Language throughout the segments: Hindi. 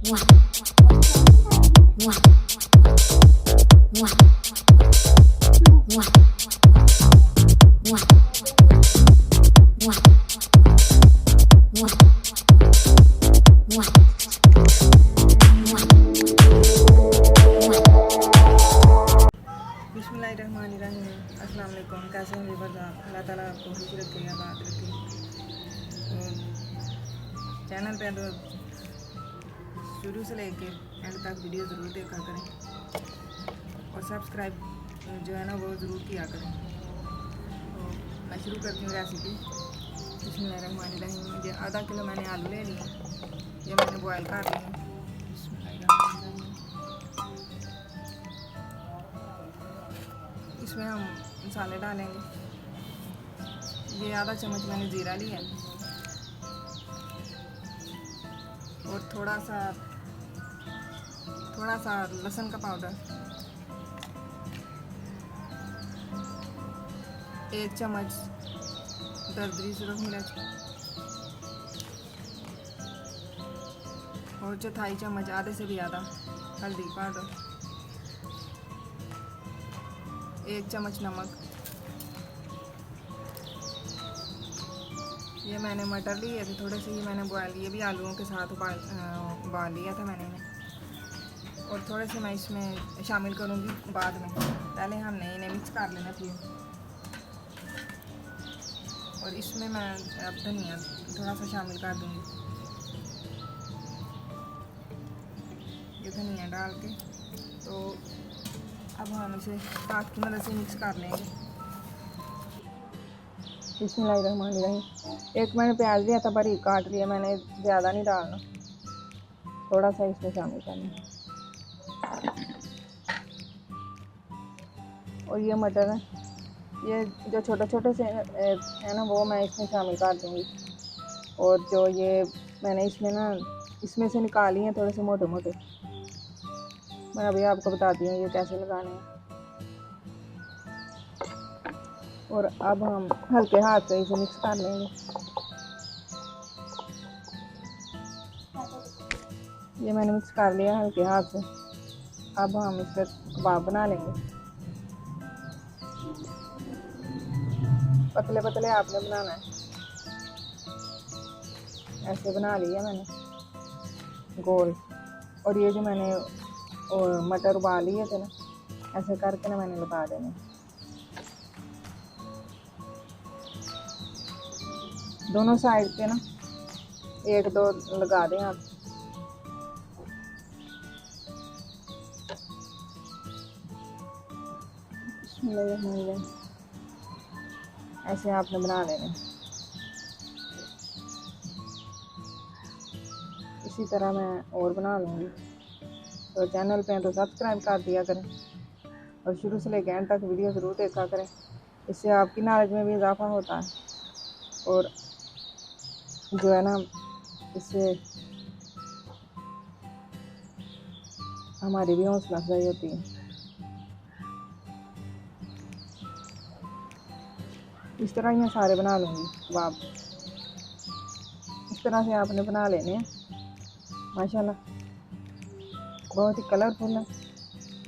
बिस्मिल्लाहिर्रहमानिर्रहीम। अस्सलाम वालेकुम। कैसे हैं वीवर? अल्लाह ताला आपको खुश रखे, आबाद रखे। तो चैनल पे तो शुरू से लेके एंड तक वीडियो ज़रूर देखा करें और सब्सक्राइब जो है ना वो ज़रूर किया करें। तो मैं शुरू करती हूँ रेसिपी। बिस्मिल्लाहिर्रहमानिर्रहीम। ये आधा किलो मैंने आलू ले लिए, ये मैंने बॉयल कर लिए। इसमें हम मसाले डालेंगे। ये आधा चम्मच मैंने जीरा लिया और थोड़ा सा लहसुन का पाउडर, 1 चम्मच दरदरी सूरज मिर्च और 1/4 चम्मच, आधे से भी ज़्यादा हल्दी पाउडर, 1 चम्मच नमक। ये मैंने मटर लिए थे थोड़े से, ये मैंने बॉयल, ये भी आलूओं के साथ उबाल लिया था मैंने इन्हें। और थोड़े से मैं इसमें शामिल करूँगी बाद में, पहले हमने इन्हें मिक्स कर लेना चाहिए। और इसमें मैं अब धनिया थोड़ा सा शामिल कर दूँगी। ये धनिया डाल के तो अब हम इसे हाथ की मदद से मिक्स कर लेंगे। बिस्मिल्लाहिर्रहमानिर्रहीम। एक मैंने प्याज लिया था, बारीक काट लिया मैंने, ज़्यादा नहीं डालना, थोड़ा सा इसमें शामिल करना। और ये मटर है, ये जो छोटे छोटे से है ना वो मैं इसमें शामिल कर दूँगी। और जो ये मैंने इसमें से निकाली हैं थोड़े से मोटे मोटे, मैं अभी आपको बताती हूँ ये कैसे लगाने हैं। और अब हम हल्के हाथ से इसे मिक्स कर लेंगे। ये मैंने मिक्स कर लिया हल्के हाथ से। अब हम इसका कबाब बना लेंगे। पतले पतले आपने बनाना है, ऐसे बना लिया मैंने गोल। और ये जो मैंने और मटर उबाल लिए थे ना, ऐसे करके ना मैंने लगा देने। दोनों साइड पे ना 1-2 लगा दें आप। ऐसे आपने बना लेने। इसी तरह मैं और बना लूँगी। तो चैनल पे तो सब्सक्राइब कर दिया करें और शुरू से लेकर एंड तक वीडियो ज़रूर देखा करें, इससे आपकी नॉलेज में भी इजाफा होता है। और जो है ना इससे हमारी भी हौसला अफजाई होती है। इस तरह ही सारे बना लूँगी कबाब। इस तरह से आपने बना लेने हैं। माशाल्लाह बहुत ही कलरफुल है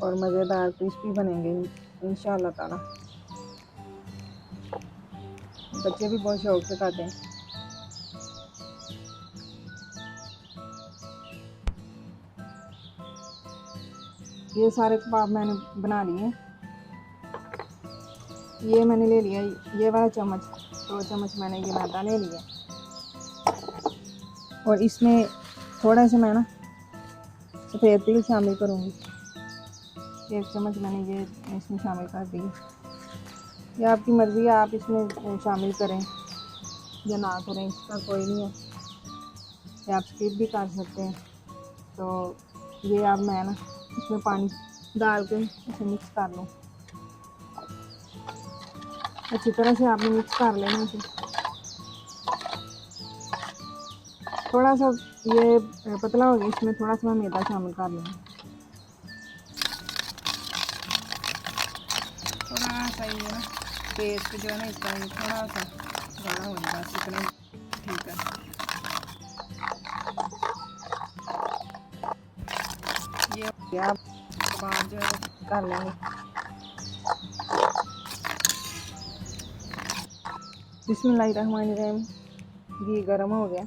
और मज़ेदार क्रिस्पी बनेंगे इंशाअल्लाह ताला। बच्चे भी बहुत शौक से खाते हैं। ये सारे कबाब मैंने बना लिए। ये मैंने ले लिया ये वाला चम्मच, 2 चम्मच मैंने ये मैदा ले लिया। और इसमें थोड़ा सा मैं ना सफ़ेद तिल शामिल करूँगी। 1 चम्मच मैंने ये इसमें शामिल कर दिया। ये आपकी मर्ज़ी है, आप इसमें शामिल करें या ना करें, इसका कोई नहीं है, ये आप स्किप भी कर सकते हैं। तो ये अब मैं ना इसमें पानी डाल के इसे मिक्स कर लूँ। अच्छी तरह से आपने मिक्स कर लेना इसे। थोड़ा सा ये पतला हो गया, इसमें थोड़ा सा मैं मैदा शामिल कर लूँगी। थोड़ा सा ये ना पेस्ट जो है ना इसका थोड़ा सा गाढ़ा हो जाएगा, बस इतना ठीक है। ये हो गया, कबाब जो है वो कर लेंगे। बिस्मिल्लाहिर्रहमानिर्रहीम। घी गर्म हो गया,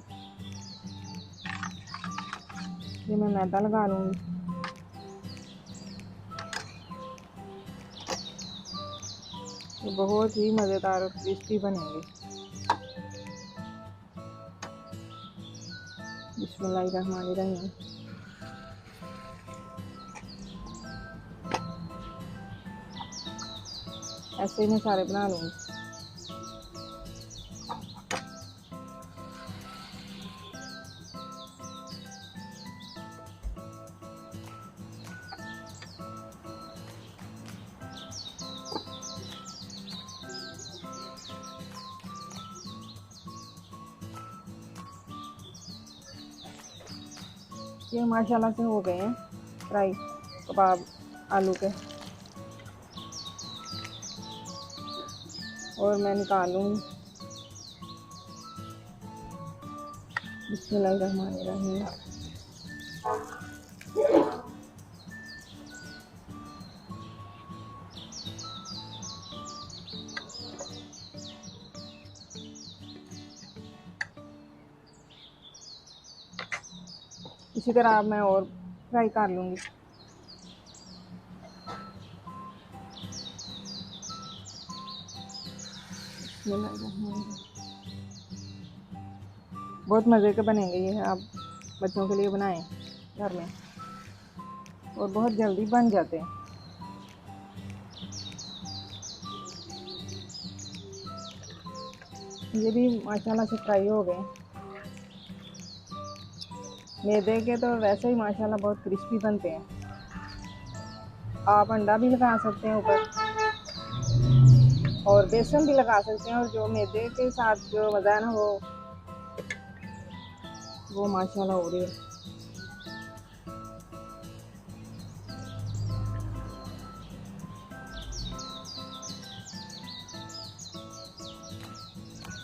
ये मैं मैदा लगा लूँगी। ये बहुत ही मज़ेदार और क्रिस्पी बनेंगे। बिस्मिल्लाहिर्रहमानिर्रहीम। ऐसे ही मैं सारे बना लूँगी। ये माशाल्लाह से हो गए हैं फ्राई कबाब आलू के, और मैं निकाल लूँगी। बिस्मिल्लाहिर्रहमानिर्रहीम। इसी तरह मैं और फ्राई कर लूँगी। बहुत मज़े के बनेंगे ये, आप बच्चों के लिए बनाएं घर में, और बहुत जल्दी बन जाते हैं। ये भी माशाल्लाह से फ्राई हो गए। मैदे के तो वैसे ही माशाल्लाह बहुत क्रिस्पी बनते हैं। आप अंडा भी लगा सकते हैं ऊपर, और बेसन भी लगा सकते हैं, और जो मैदे के साथ जो मज़ा है ना वो माशाल्लाह हो रही है।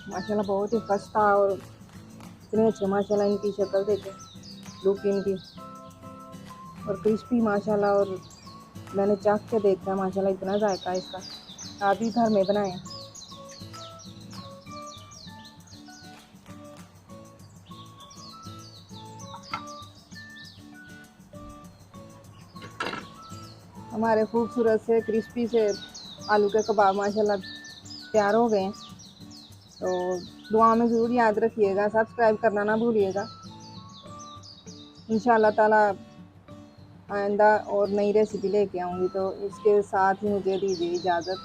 माशाल्लाह बहुत ही खस्ता, और इतने अच्छे माशाल्लाह इनकी शक्ल देखें, लुक इनकी, और क्रिस्पी माशाल्लाह। और मैंने चाख के देखा है माशाल्लाह, इतना जायका है इसका। आप भी घर में बनाएं। हमारे खूबसूरत से क्रिस्पी से आलू के कबाब माशाल्लाह तैयार हो गए हैं। तो दुआ में ज़रूर याद रखिएगा, सब्सक्राइब करना ना भूलिएगा। इंशाअल्लाह ताला आइंदा और नई रेसिपी लेके आऊँगी। तो इसके साथ ही मुझे दीजिए इजाज़त।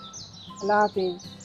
अल्लाह हाफिज़।